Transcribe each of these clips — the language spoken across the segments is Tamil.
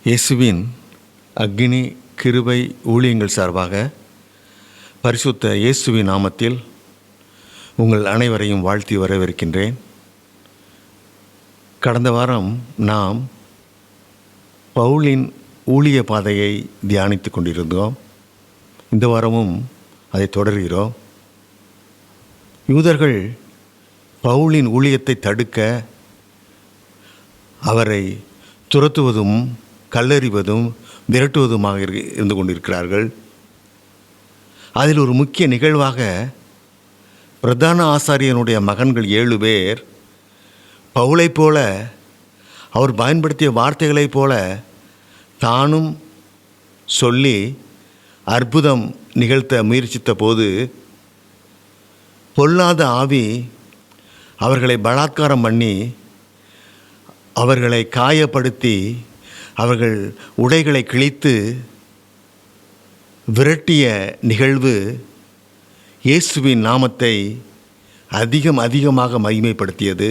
இயேசுவின் அக்னி கிருபை ஊழியங்கள் சார்பாக பரிசுத்த இயேசுவின் நாமத்தில் உங்கள் அனைவரையும் வாழ்த்தி வரவேற்கின்றேன். கடந்த வாரம் நாம் பவுலின் ஊழிய பாதையை தியானித்து கொண்டிருந்தோம். இந்த வாரமும் அதை தொடர்கிறோம். யூதர்கள் பவுலின் ஊழியத்தை தடுக்க அவரை துரத்துவதும் கல்லெறிவதும் விரட்டுவதுமாக இருந்து கொண்டிருக்கிறார்கள். அதில் ஒரு முக்கிய நிகழ்வாக பிரதான ஆசாரியனுடைய மகன்கள் 7 பேர் பவுலைப் போல அவர் பயன்படுத்திய வார்த்தைகளைப் போல தானும் சொல்லி அற்புதம் நிகழ்த்த முயற்சித்த போது பொல்லாத ஆவி அவர்களை பலாத்காரம் பண்ணி அவர்களை காயப்படுத்தி அவர்கள் உடைகளை கிழித்து விரட்டிய நிகழ்வு இயேசுவின் நாமத்தை அதிகமாக மகிமைப்படுத்தியது.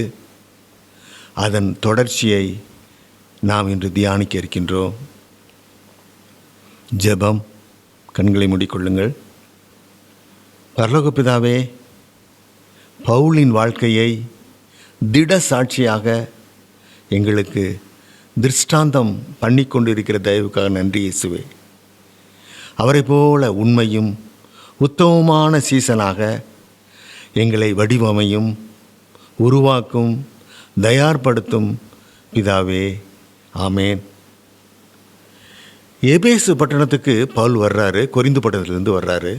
அதன் தொடர்ச்சியை நாம் இன்று தியானிக்க இருக்கின்றோம். ஜெபம். கண்களை மூடிக்கொள்ளுங்கள். பரலோக பிதாவே, பவுலின் வாழ்க்கையை திட சாட்சியாக எங்களுக்கு திருஷ்டாந்தம் பண்ணி கொண்டிருக்கிற தயவுக்காக நன்றி இயேசுவே. அவரை போல உண்மையும் உத்தமமான சீசனாக எங்களை வடிவமையும் உருவாக்கும் தயார்படுத்தும் பிதாவே. ஆமேன். எபேசு பட்டணத்துக்கு பவுல் வர்றாரு. கொரிந்து பட்டணத்திலிருந்து வர்றாரு.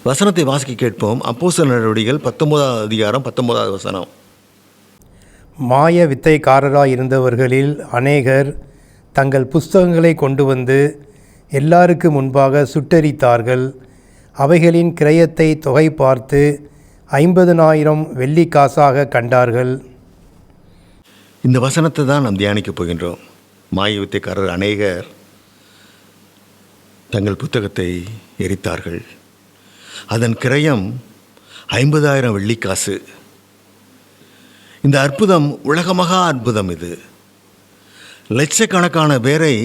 வசனத்தை வாசிக்க கேட்போம். அப்போஸ்தலர் நடவடிக்கைகள் 19ஆம் அதிகாரம் 19ஆவது வசனம். மாய வித்தைக்காரராய் இருந்தவர்களில் அநேகர் தங்கள் புஸ்தகங்களை கொண்டு வந்து எல்லாருக்கு முன்பாக சுட்டெரித்தார்கள். அவைகளின் கிரயத்தை தொகை பார்த்து 50,000 வெள்ளிக்காசாக கண்டார்கள். இந்த வசனத்தை தான் நாம் தியானிக்கப் போகின்றோம். மாய வித்தைக்காரர் அநேகர் தங்கள் புத்தகத்தை எரித்தார்கள். அதன் கிரயம் 50,000 வெள்ளிக்காசு. இந்த அற்புதம் உலகமகா அற்புதம். இது லட்சக்கணக்கான பேரை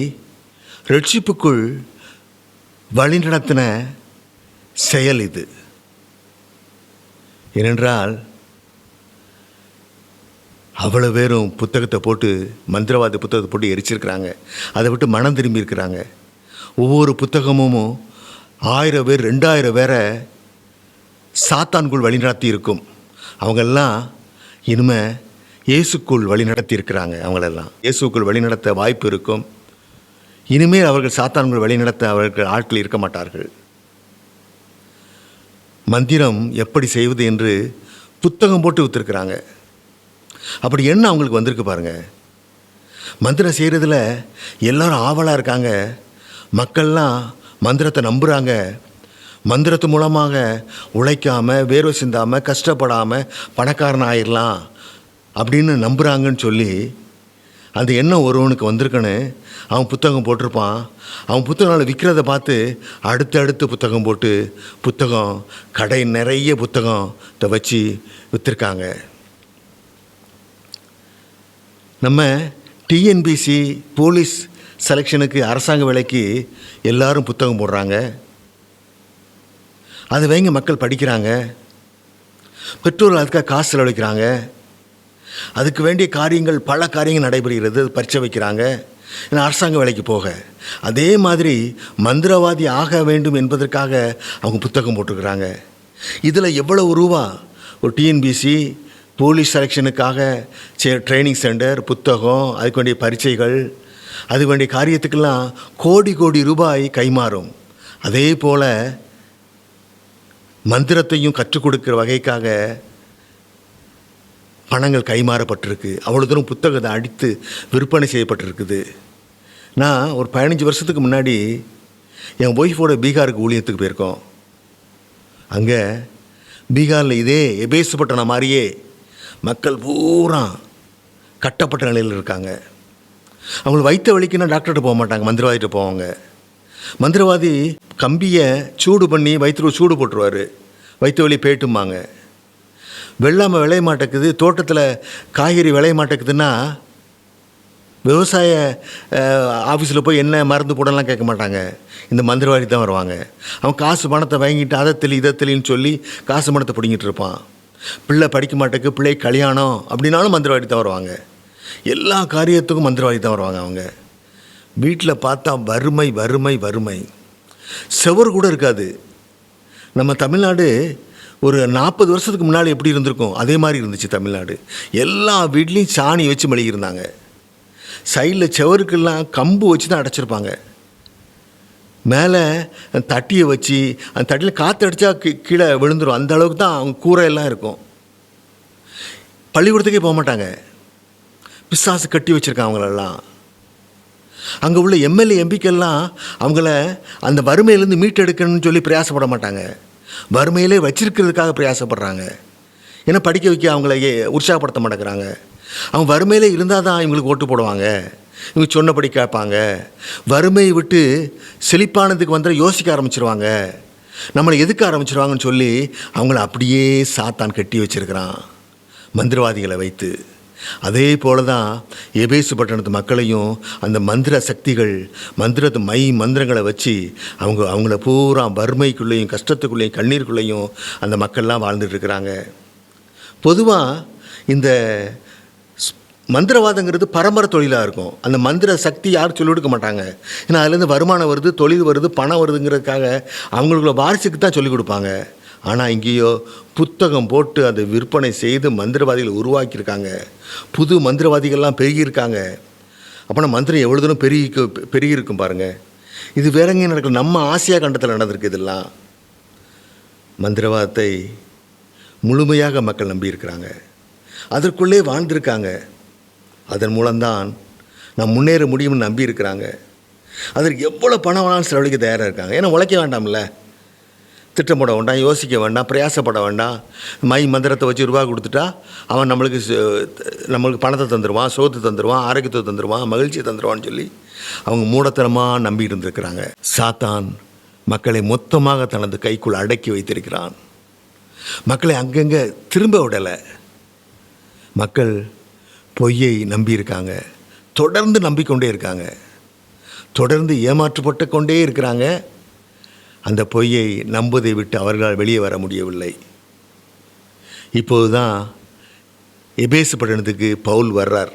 ரட்சிப்புக்குள் வழிநடத்தின செயல் இது. ஏனென்றால் அவ்வளோ பேரும் புத்தகத்தை போட்டு மந்திரவாத புத்தகத்தை போட்டு எரிச்சிருக்கிறாங்க. அதை விட்டு மனம் திரும்பி இருக்கிறாங்க. ஒவ்வொரு புத்தகமும் 1000 பேர் 2000 பேரை சாத்தான்குள் வழிநடத்தி இருக்கும். அவங்கெல்லாம் இனிமே இயேசுக்குள் வழி நடத்தி இருக்கிறாங்க. அவங்களெல்லாம் இயேசுக்குள் வழி நடத்த வாய்ப்பு இருக்கும். இனிமேல் அவர்கள் சாத்தான்குள் வழி நடத்த அவர்கள் ஆட்கள் இருக்க மாட்டார்கள். மந்திரம் எப்படி செய்வது என்று புத்தகம் போட்டு விற்றுருக்குறாங்க. அப்படி என்ன அவங்களுக்கு வந்திருக்கு பாருங்க. மந்திரம் செய்கிறதுல எல்லாரும் ஆவலாக இருக்காங்க. மக்கள்லாம் மந்திரத்தை நம்புகிறாங்க. மந்திரத்து மூலமாக உழைக்காமல் வேர்வை சிந்தாமல் கஷ்டப்படாமல் பணக்காரன் ஆயிடலாம் அப்படின்னு நம்புகிறாங்கன்னு சொல்லி அந்த எண்ணம் ஒருவனுக்கு வந்திருக்குன்னு அவன் புத்தகம் போட்டிருப்பான். அவன் புத்தகம் விற்கிறத பார்த்து அடுத்தடுத்து புத்தகம் போட்டு புத்தகம் கடை நிறைய புத்தகத்தை வச்சு விற்றுருக்காங்க. நம்ம டிஎன்பிசி போலீஸ் செலெக்ஷனுக்கு அரசாங்க வேலைக்கு எல்லாரும் புத்தகம் போடுறாங்க. அதை வைங்க மக்கள் படிக்கிறாங்க. பெற்றோர்கள் அதுக்காக காசு செலவழிக்கிறாங்க. அதுக்கு வேண்டிய காரியங்கள் பல காரியங்கள் நடைபெறுகிறது. பரீட்சை வைக்கிறாங்க அரசாங்க வேலைக்கு போக. அதே மாதிரி மந்திரவாதி ஆக வேண்டும் என்பதற்காக அவங்க புத்தகம் போட்டுருக்குறாங்க. இதில் எவ்வளவு ரூபா ஒரு டிஎன்பிசி போலீஸ் செலெக்ஷனுக்காக ட்ரைனிங் சென்டர், புத்தகம், அதுக்கு வேண்டிய பரீட்சைகள், அதுக்கு வேண்டிய காரியத்துக்கெல்லாம் கோடி ரூபாய் கைமாறும். அதே போல் மந்திரத்தையும் கற்றுக் கொடுக்கிற வகைக்காக பணங்கள் கைமாறப்பட்டிருக்கு. அவ்வளோ தூரம் புத்தகத்தை அடித்து விற்பனை செய்யப்பட்டிருக்குது. நான் ஒரு 15 வருஷத்துக்கு முன்னாடி என் ஒய்ஃபோட பீகாருக்கு ஊழியத்துக்கு போயிருக்கோம். அங்கே பீகாரில் இதே எபேசு பட்டணம் மாதிரியே மக்கள் பூரா கட்டப்பட்ட நிலையில் இருக்காங்க. அவங்களுக்கு வயிற்று வலிக்குன்னா டாக்டர்கிட்ட போக மாட்டாங்க, மந்திரவாதிகிட்ட போவாங்க. மந்திரவாதி கம்பியை சூடு பண்ணி வயிற்று சூடு போட்டுருவார். வயிற்று வலி பேட்டும்பாங்க. வெள்ளாமை விளைய மாட்டேக்குது, தோட்டத்தில் காய்கறி விளைய மாட்டேக்குதுன்னா விவசாய ஆஃபீஸில் போய் என்ன மருந்து போடலாம் கேட்க மாட்டாங்க. இந்த மந்திரவாதி தான் வருவாங்க. அவன் காசு பணத்தை வாங்கிட்டு அதை இதை தெளின்னு சொல்லி காசு பணத்தை பிடிங்கிட்டு இருப்பான். பிள்ளை படிக்க மாட்டேக்கு, பிள்ளை கல்யாணம் அப்படின்னாலும் மந்திரவாதி தான் வருவாங்க. எல்லா காரியத்துக்கும் மந்திரவாதி தான் வருவாங்க. அவங்க வீட்டில் பார்த்தா வறுமை வறுமை வறுமை, செவர் கூட இருக்காது. நம்ம தமிழ்நாடு ஒரு 40 வருஷத்துக்கு முன்னாடி எப்படி இருந்திருக்கும் அதே மாதிரி இருந்துச்சு தமிழ்நாடு. எல்லா வீட்லேயும் சாணி வச்சு மெழுகியிருந்தாங்க. சைடில் செவருக்கெல்லாம் கம்பு வச்சு தான் அடைச்சிருப்பாங்க. மேலே தட்டியை வச்சு அந்த தட்டியில் காற்று அடித்தா கீழே விழுந்துடும். அந்த அளவுக்கு தான் அவங்க கூரை எல்லாம் இருக்கும். பள்ளிக்கூடத்துக்கே போக மாட்டாங்க. பிசாசு கட்டி வச்சுருக்காங்க அவங்களெல்லாம். அங்கே உள்ள எம்எல்ஏ எம்பிக்கெல்லாம் அவங்கள அந்த வறுமையிலேருந்து மீட்டெடுக்கணும்னு சொல்லி பிரயாசப்பட மாட்டாங்க. வறுமையிலே வச்சிருக்கிறதுக்காக பிரயாசப்படுறாங்க. ஏன்னா படிக்க வைக்க அவங்கள உற்சாகப்படுத்த மாட்டேங்கிறாங்க. அவங்க வறுமையிலே இருந்தால் தான் இவங்களுக்கு ஓட்டு போடுவாங்க, இவங்க சொன்னபடி கேட்பாங்க. வறுமையை விட்டு செழிப்பானதுக்கு வந்து யோசிக்க ஆரம்பிச்சிருவாங்க, நம்மளை எதுக்க ஆரம்பிச்சிருவாங்கன்னு சொல்லி அவங்கள அப்படியே சாத்தான் கட்டி வச்சிருக்கிறான் மந்திரவாதிகளை வைத்து. அதே போல தான் எபேசு பட்டணத்து மக்களையும் அந்த மந்திர சக்திகள் மந்திரங்களை வச்சு அவங்கள பூரா வறுமைக்குள்ளேயும் கஷ்டத்துக்குள்ளேயும் கண்ணீருக்குள்ளேயும் அந்த மக்கள்லாம் வாழ்ந்துட்டுருக்கிறாங்க. பொதுவாக இந்த மந்திரவாதங்கிறது பரம்பரை தொழிலாக இருக்கும். அந்த மந்திர சக்தி யாரும் சொல்லிக் கொடுக்க மாட்டாங்க. ஏன்னா அதுலேருந்து வருமானம் வருது, தொழில் வருது, பணம் வருதுங்கிறதுக்காக அவங்களுக்குள்ள வாரிசுக்கு தான் சொல்லிக் கொடுப்பாங்க. ஆனால் இங்கேயோ புத்தகம் போட்டு அதை விற்பனை செய்து மந்திரவாதிகள் உருவாக்கியிருக்காங்க. புது மந்திரவாதிகள்லாம் பெருகியிருக்காங்க. அப்போனா மந்திரம் எவ்வளோ தூரம் பெருகியிருக்கும் பாருங்கள். இது வேற எங்கேயும் நடக்கல, நம்ம ஆசியா கண்டத்தில் நடந்திருக்கு. இதெல்லாம் மந்திரவாதத்தை முழுமையாக மக்கள் நம்பியிருக்கிறாங்க, அதற்குள்ளே வாழ்ந்திருக்காங்க. அதன் மூலம்தான் நான் முன்னேற முடியும்னு நம்பியிருக்கிறாங்க. அதற்கு எவ்வளோ பணம் வேணாலும் செலவழிக்க தயாராக இருக்காங்க. ஏன்னா உழைக்க வேண்டாம்ல, திட்டமிட வேண்டாம், யோசிக்க வேண்டாம், பிரயாசப்பட வேண்டாம். மந்திரத்தை வச்சு ரூபா கொடுத்துட்டா அவன் நம்மளுக்கு பணத்தை தந்துடுவான், சோத்து தந்துடுவான், ஆரோக்கியத்தை தந்துடுவான், மகிழ்ச்சியை தந்துடுவான்னு சொல்லி அவங்க மூடத்தனமாக நம்பி இருந்திருக்கிறாங்க. சாத்தான் மக்களை மொத்தமாக தனது கைக்குள் அடக்கி வைத்திருக்கிறான். மக்களை அங்கங்கே திரும்ப விடலை. மக்கள் பொய்யை நம்பியிருக்காங்க, தொடர்ந்து நம்பிக்கொண்டே இருக்காங்க, தொடர்ந்து ஏமாற்றப்பட்டு கொண்டே இருக்கிறாங்க. அந்த பொய்யை நம்புவதை விட்டு அவர்களால் வெளியே வர முடியவில்லை. இப்போது தான் எபேசு பட்டணத்துக்கு பவுல் வர்றார்.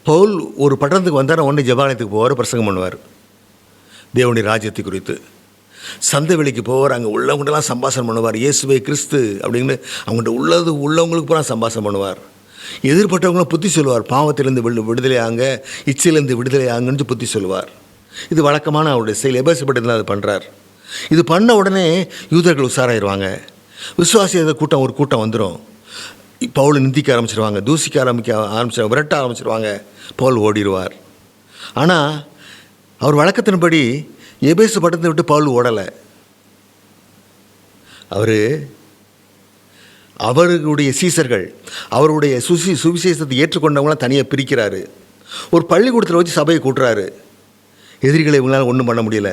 பவுல் ஒரு பட்டணத்துக்கு வந்தால் உடனே ஜெபாலயத்துக்கு போவார், பிரசங்கம் பண்ணுவார் தேவனுடைய ராஜ்யத்தை குறித்து. சந்தை வெளிக்கு போவார், அங்கே உள்ளவங்கள்டெல்லாம் சம்பாஷணம் பண்ணுவார். இயேசுவே கிறிஸ்து அப்படின்னு அவங்கள்ட்ட உள்ளவங்களுக்கு பூரா சம்பாஷணம் பண்ணுவார். எதிர்பட்டவங்களும் புத்தி சொல்லுவார். பாவத்திலிருந்து விடுதலை ஆங்க, இச்சையிலேருந்து விடுதலை ஆங்கன்னு புத்தி சொல்லுவார். இது வழக்கமான அவருடைய செயல். எபேசு பட்டணத்தில் அது பண்ணுறார். இது பண்ண உடனே யூதர்கள் உஷாராயிருவாங்க. விசுவாசிய கூட்டம் ஒரு கூட்டம் வந்துடும். பவுலை நிந்திக்க ஆரம்பிச்சிருவாங்க, தூசிக்க ஆரம்பிச்சிருவாங்க, விரட்ட ஆரம்பிச்சிருவாங்க. பவுல் ஓடிடுவார். ஆனால் அவர் வழக்கத்தின்படி எபேசு பட்டணத்தை விட்டு பவுல் ஓடலை. அவர்களுடைய சீசர்கள், அவருடைய சுவிசேஷத்தை ஏற்றுக்கொண்டவங்களாம் தனியாக பிரிக்கிறாரு. ஒரு பள்ளிக்கூடத்தில் வச்சு சபையை கூட்டுறாரு. எதிரிகளை இவங்களால் ஒன்றும் பண்ண முடியல.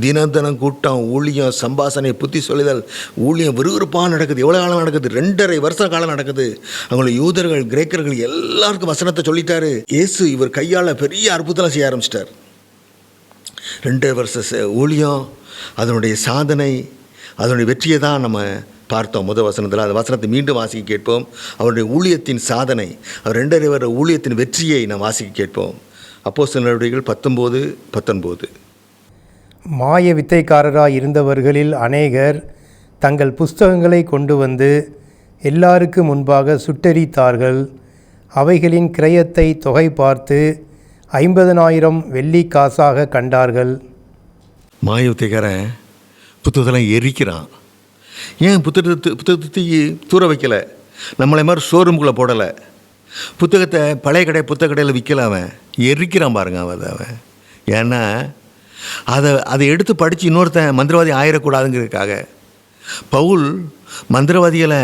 தினம் கூட்டம், ஊழியம், சம்பாசனை, புத்தி சொல்லுதல், ஊழியம் விறுவிறுப்பாக நடக்குது. எவ்வளோ காலம் நடக்குது? 2.5 வருஷ காலம் நடக்குது. அவங்கள யூதர்கள், கிரேக்கர்கள் எல்லாருக்கும் வசனத்தை சொல்லிட்டாரு. இயேசு இவர் கையால் பெரிய அற்புதம் செய்ய ஆரம்பிச்சிட்டார். 2 வருஷ ஊழியம், அதனுடைய சாதனை, அதனுடைய வெற்றியை தான் நம்ம பார்த்தோம் முதல் வசனத்தில். அந்த வசனத்தை மீண்டும் வாசிக்க கேட்போம். அவருடைய ஊழியத்தின் சாதனை, அவர் 2.5 வருட ஊழியத்தின் வெற்றியை நாம் வாசிக்க கேட்போம். அப்போஸ்தலர் நடவடிக்கைகள் 19:19. மாய வித்தைக்காரராய் இருந்தவர்களில் அநேகர் தங்கள் புஸ்தகங்களை கொண்டு வந்து எல்லாருக்கு முன்பாக சுட்டெரித்தார்கள். அவைகளின் கிரயத்தை தொகை பார்த்து 50,000 வெள்ளி காசாக கண்டார்கள். மாய வித்தைக்காரன் புத்தகத்தெல்லாம் எரிக்கிறான். ஏன் புத்தகத்தை தூர வைக்கலை? நம்மளை மாதிரி ஷோரூம்குள்ளே போடலை. புத்தகத்தை பழைய புத்தக கடையில் விற்கல. அவன் எரிக்கிறான் பாருங்க. அவன் ஏன்னா அதை எடுத்து படித்து இன்னொருத்தன் மந்திரவாதி ஆயிடக்கூடாதுங்கிறதுக்காக. பவுல் மந்திரவாதிகளை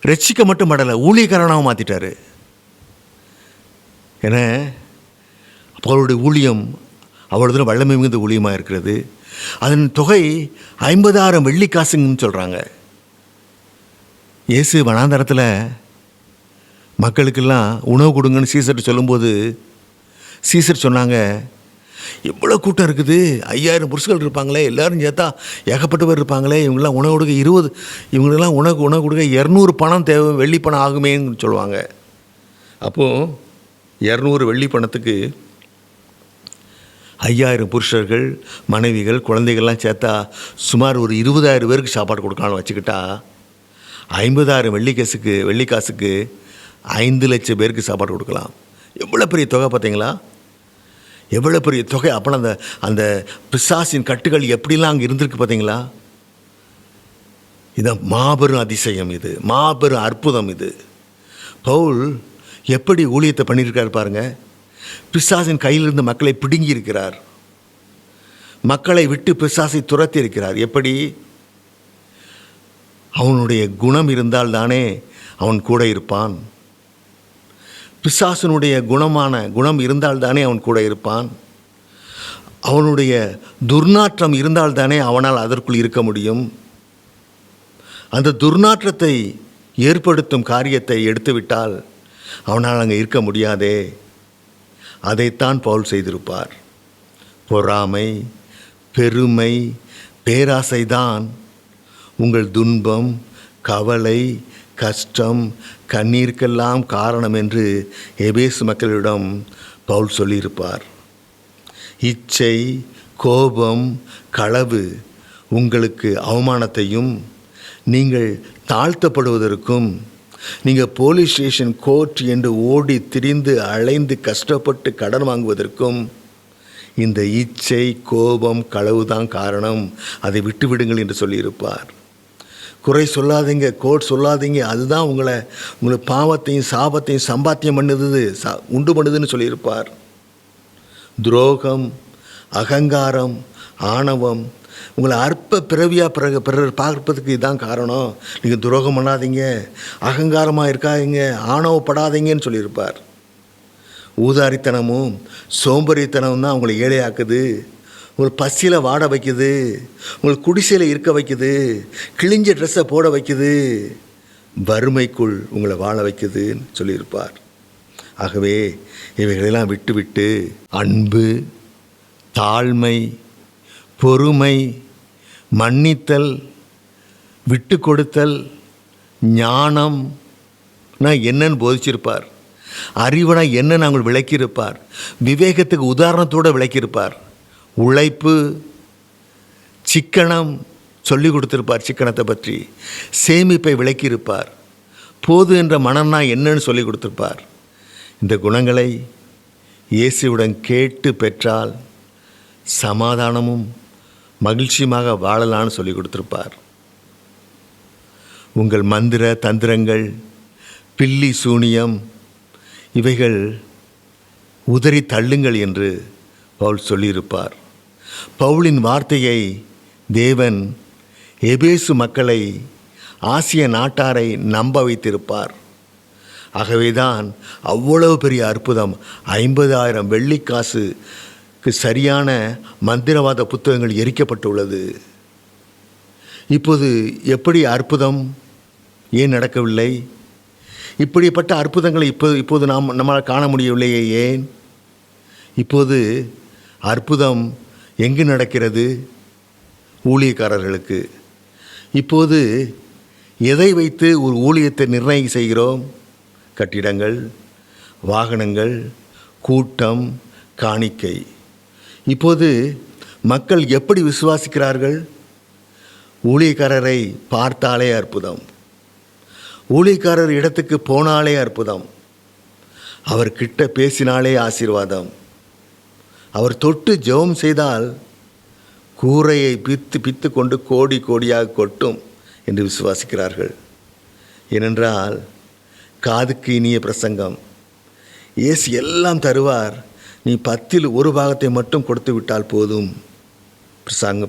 ரட்சிக்க மட்டும் படலை, ஊழியக்காரனாகவும் மாற்றிட்டார். ஏன்னா பவுலுடைய ஊழியம் அவ்வளோ வல்லமை மிகுந்த ஊழியமாக இருக்கிறது. அதன் தொகை 50,000 வெள்ளி காசுங்கன்னு சொல்கிறாங்க. இயேசு வனாந்தரத்தில் மக்களுக்கெல்லாம் உணவு கொடுங்கன்னு சீசர் சொல்லும்போது சீசர் சொன்னாங்க, எவ்வளோ கூட்டம் இருக்குது, 5000 புருஷர்கள் இருப்பாங்களே, எல்லோரும் சேர்த்தா ஏகப்பட்ட பேர் இருப்பாங்களே, இவங்கெல்லாம் உணவு கொடுக்க இவங்களுக்கெல்லாம் உணவு கொடுக்க 200 பணம் தேவை, வெள்ளி பணம் ஆகுமேன்னு சொல்லுவாங்க. அப்போது 200 வெள்ளி பணத்துக்கு 5000 புருஷர்கள், மனைவிகள், குழந்தைகள்லாம் சேர்த்தா சுமார் ஒரு 20000 பேருக்கு சாப்பாடு கொடுக்கலான்னு வச்சுக்கிட்டா 50000 வெள்ளிக்காசுக்கு 5 லட்சம் பேருக்கு சாப்பாடு கொடுக்கலாம். எவ்வளோ பெரிய தொகை பார்த்தீங்களா? எவ்வளோ பெரிய தொகை! அப்போ அந்த பிசாசின் கட்டுகள் எப்படிலாம் அங்கே இருந்திருக்கு பார்த்தீங்களா? இதான் மாபெரும் அதிசயம், இது மாபெரும் அற்புதம். இது பவுல் எப்படி ஊழியத்தை பண்ணியிருக்காரு பாருங்க. பிசாசின் கையிலிருந்து மக்களை பிடுங்கி இருக்கிறார், மக்களை விட்டு பிசாசை துரத்தி இருக்கிறார். எப்படி? அவனுடைய குணம் இருந்தால் தானே அவன் கூட இருப்பான். பிசாசனுடைய குணம் இருந்தால் தானே அவன் கூட இருப்பான். அவனுடைய துர்நாற்றம் இருந்தால் தானே அவனால் அதற்குள் இருக்க முடியும். அந்த துர்நாற்றத்தை ஏற்படுத்தும் காரியத்தை எடுத்துவிட்டால் அவனால் அங்கே இருக்க முடியாதே. அதைத்தான் பவுல் செய்திருப்பார். பொறாமை, பெருமை, பேராசைதான் உங்கள் துன்பம், கவலை, கஷ்டம், கண்ணீருக்கெல்லாம் காரணம் என்று எபேசு மக்களிடம் பவுல் சொல்லியிருப்பார். இச்சை, கோபம், களவு உங்களுக்கு அவமானத்தையும், நீங்கள் தாழ்த்தப்படுவதற்கும், நீங்கள் போலீஸ் ஸ்டேஷன், கோர்ட் என்று ஓடி திரிந்து அலைந்து கஷ்டப்பட்டு கடன் வாங்குவதற்கும் இந்த இச்சை, கோபம், களவு தான் காரணம். அதை விட்டுவிடுங்கள் என்று சொல்லியிருப்பார். குறை சொல்லாதீங்க, கோட் சொல்லாதீங்க, அதுதான் உங்களை பாவத்தையும் சாபத்தையும் சம்பாத்தியம் உண்டு பண்ணுதுன்னு சொல்லியிருப்பார். துரோகம், அகங்காரம், ஆணவம் உங்களை அற்ப பிறவியாக பிறர் பார்ப்பதுக்கு இதுதான் காரணம். நீங்கள் துரோகம் பண்ணாதீங்க, அகங்காரமாக இருக்காதீங்க, ஆணவப்படாதீங்கன்னு சொல்லியிருப்பார். ஊதாரித்தனமும் சோம்பேறித்தனமும் தான் உங்களை ஏழையாக்குது, உங்களை பசியில் வாட வைக்குது, உங்களை குடிசையில் இருக்க வைக்குது, கிழிஞ்ச ட்ரெஸ்ஸை போட வைக்குது, வறுமைக்குள் உங்களை வாழ வைக்குதுன்னு சொல்லியிருப்பார். ஆகவே இவைகளெல்லாம் விட்டு அன்பு, தாழ்மை, பொறுமை, மன்னித்தல், விட்டு கொடுத்தல், ஞானம்னா என்னன்னு போதிச்சிருப்பார். அறிவுனா என்னன்னு அவங்க விளக்கியிருப்பார். விவேகத்துக்கு உதாரணத்தோடு விளக்கியிருப்பார். உழைப்பு, சிக்கனம் சொல்லி கொடுத்துருப்பார். சிக்கனத்தை பற்றி சேமிப்பை விளக்கியிருப்பார். போது என்ற மனம்னா என்னன்னு சொல்லி கொடுத்துருப்பார். இந்த குணங்களை இயேசுவுடன் கேட்டு பெற்றால் சமாதானமும் மகிழ்ச்சியுமாக வாழலான்னு சொல்லி கொடுத்துருப்பார். உங்கள் மந்திர தந்திரங்கள், பில்லி சூனியம் இவைகள் உதறி தள்ளுங்கள் என்று பவுல் சொல்லியிருப்பார். பவுலின் வார்த்தையை தேவன் எபேசு மக்களை, ஆசிய நாட்டாரை நம்ப வைத்திருப்பார். ஆகவேதான் அவ்வளவு பெரிய அற்புதம், 50,000 வெள்ளிக்காசுக்கு சரியான மந்திரவாத புத்தகங்கள் எரிக்கப்பட்டுள்ளது. இப்போது எப்படி அற்புதம் ஏன் நடக்கவில்லை? இப்படிப்பட்ட அற்புதங்களை இப்போது நம்மால் காண முடியவில்லையே ஏன்? இப்போது அற்புதம் எங்கு நடக்கிறது? ஊழியக்காரர்களுக்கு. இப்போது எதை வைத்து ஒரு ஊழியத்தை நிர்ணயம் செய்கிறோம்? கட்டிடங்கள், வாகனங்கள், கூட்டம், காணிக்கை. இப்போது மக்கள் எப்படி விசுவாசிக்கிறார்கள்? ஊழியக்காரரை பார்த்தாலே அற்புதம், ஊழியக்காரர் இடத்துக்கு போனாலே அற்புதம், அவர் கிட்ட பேசினாலே ஆசீர்வாதம், அவர் தொட்டு ஜெபம் செய்தால் கூரையை பித்து கொண்டு கோடி கோடியாக கொட்டும் என்று விசுவாசிக்கிறார்கள். ஏனென்றால் காதுக்கு இனிய பிரசங்கம். இயேசு எல்லாம் தருவார், நீ 10ல் 1 பாகத்தை மட்டும் கொடுத்து விட்டால் போதும்.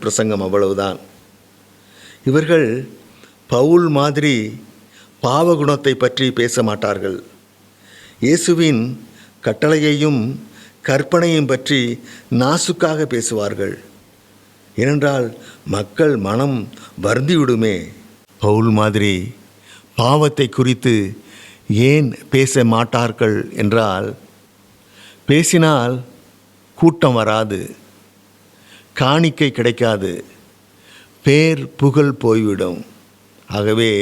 பிரசங்கம் அவ்வளவுதான். இவர்கள் பவுல் மாதிரி பாவகுணத்தை பற்றி பேச மாட்டார்கள். இயேசுவின் கட்டளையையும் கற்பனையும் பற்றி நாசுக்காக பேசுவார்கள். ஏனென்றால் மக்கள் மனம் வருந்திவிடுமே. பவுல் மாதிரி பாவத்தை குறித்து ஏன் பேச மாட்டார்கள் என்றால், பேசினால் கூட்டம் வராது, காணிக்கை கிடைக்காது, பேர் புகழ் போய்விடும். ஆகவே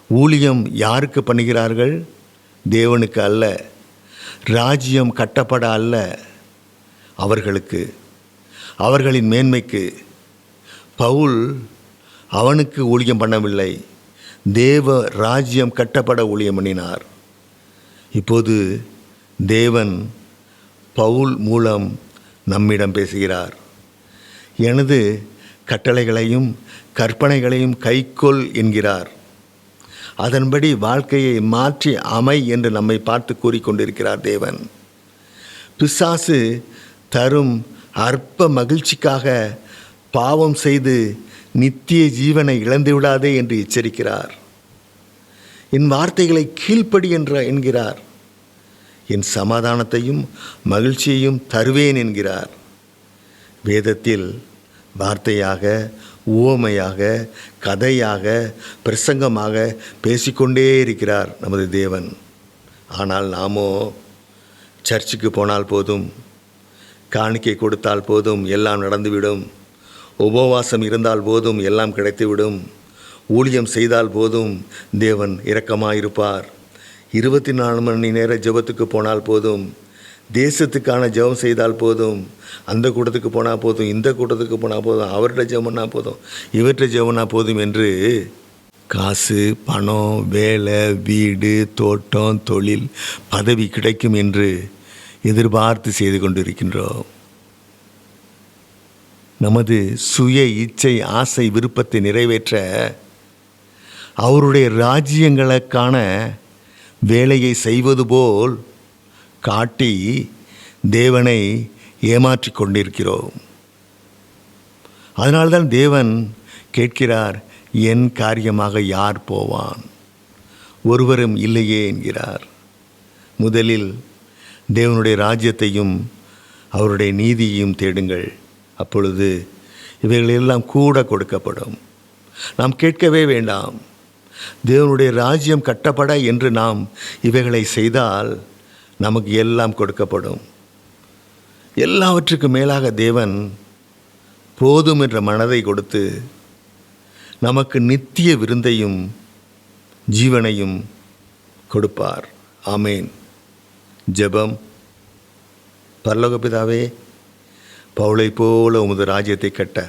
ஊழியம் யாருக்கு பண்ணுகிறார்கள்? தேவனுக்கு அல்ல, ராஜ்யம் கட்டப்பட அல்ல, அவர்களுக்கு, அவர்களின் மேன்மைக்கு. பவுல் அவனுக்கு ஊழியம் பண்ணவில்லை, தேவ ராஜ்யம் கட்டப்பட ஊழியம் பண்ணினார். இப்போது தேவன் பவுல் மூலம் நம்மிடம் பேசுகிறார். எனது கட்டளைகளையும் கற்பனைகளையும் கைக்கொள் என்கிறார். அதன்படி வாழ்க்கையை மாற்றி அமை என்று நம்மை பார்த்து கூறிக்கொண்டிருக்கிறார் தேவன். பிசாசு தரும் அற்ப மகிழ்ச்சிக்காக பாவம் செய்து நித்திய ஜீவனை இழந்து விடாதே என்று எச்சரிக்கிறார். என் வார்த்தைகளை கீழ்ப்படி என்கிறார். என் சமாதானத்தையும் மகிழ்ச்சியையும் தருவேன் என்கிறார். வேதத்தில் வார்த்தையாக, உவமையாக, கதையாக, பிரசங்கமாக பேசிக்கொண்டே இருக்கிறார் நமது தேவன். ஆனால் நாமோ சர்ச்சுக்கு போனால் போதும், காணிக்கை கொடுத்தால் போதும், எல்லாம் நடந்துவிடும், உபவாசம் இருந்தால் போதும், எல்லாம் கிடைத்துவிடும், ஊழியம் செய்தால் போதும், தேவன் இரக்கமாயிருப்பார், 24 மணி நேர ஜெபத்துக்கு போனால் போதும், தேசத்துக்கான ஜெபம் செய்தால் போதும், அந்த கூட்டத்துக்கு போனால் போதும், இந்த கூட்டத்துக்கு போனால் போதும், அவர்கிட்ட ஜெபம்னா போதும், இவர்கிட்ட ஜெபம்னா போதும் என்று காசு, பணம், வேலை, வீடு, தோட்டம், தொழில், பதவி கிடைக்கும் என்று எதிர்பார்த்து செய்து கொண்டிருக்கின்றோம். நமது சுய இச்சை, ஆசை, விருப்பத்தை நிறைவேற்ற அவருடைய ராஜ்யங்களுக்கான வேலையை செய்வது போல் காட்டி தேவனை ஏமாற்றிக் கொண்டிருக்கிறோம். அதனால்தான் தேவன் கேட்கிறார், என் காரியமாக யார் போவான்? ஒருவரும் இல்லையே என்கிறார். முதலில் தேவனுடைய ராஜ்யத்தையும் அவருடைய நீதியையும் தேடுங்கள், அப்பொழுது இவைகளெல்லாம் கூட கொடுக்கப்படும். நாம் கேட்கவே வேண்டாம். தேவனுடைய ராஜ்யம் கட்டப்பட என்று நாம் இவைகளை செய்தால் நமக்கு எல்லாம் கொடுக்கப்படும். எல்லாவற்றுக்கும் மேலாக தேவன் போதும் என்ற மனதை கொடுத்து நமக்கு நித்திய விருந்தையும் ஜீவனையும் கொடுப்பார். ஆமேன். ஜெபம். பரலோக பிதாவே, பவுலை போல உமது ராஜ்யத்தை கட்ட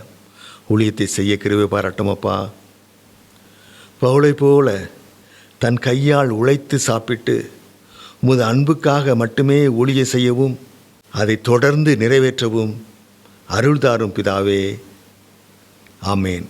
ஊழியத்தை செய்ய கிருபை பாராட்டுமப்பா. பவுலை போல தன் கையால் உழைத்து சாப்பிட்டு உமது அன்புக்காக மட்டுமே ஊழிய செய்யவும் அதை தொடர்ந்து நிறைவேற்றவும் அருள் தாரும் பிதாவே. ஆமேன்.